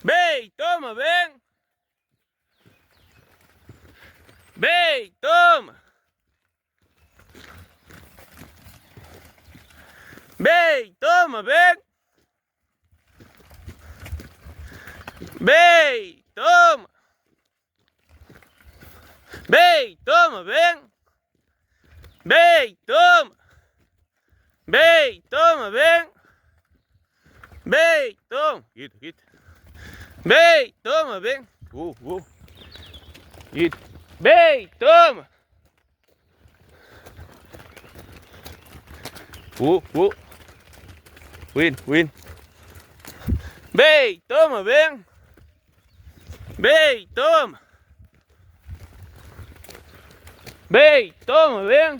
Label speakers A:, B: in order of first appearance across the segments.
A: Vem, toma, vem. Vem, toma. Vem, toma, vem. Vem, toma. Vem, toma, vem. Vem, toma. Vem, toma, vem. Vem, toma. Quita, quita. Vem, toma, vem. Quita. Vem, toma. Win. Vem, toma, vem. Vem, toma. Vem, toma, vem.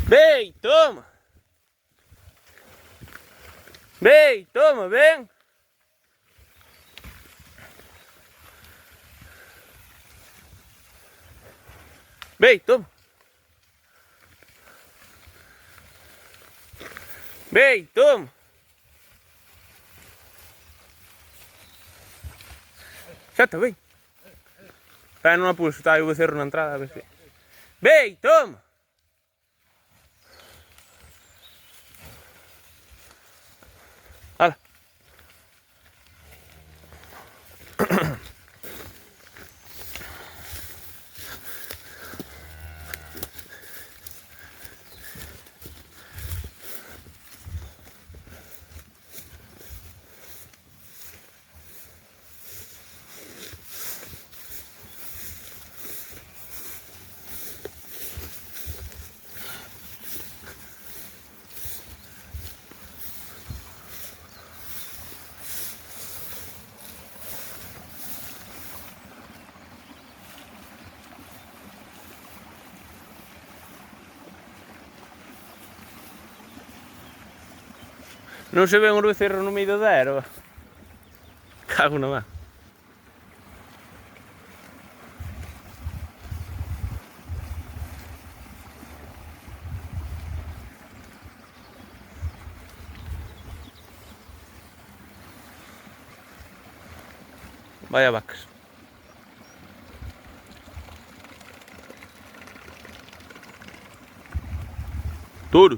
A: Vem, toma. Vem, toma, vem. Vem, toma. Vem, toma. Já está, vem. Não apures, está aí o becerro na entrada, a ver se... Vem, toma. Olha. Não se vê um becerro no meio da erva. Cago na mão. Vai a vacas. Touro.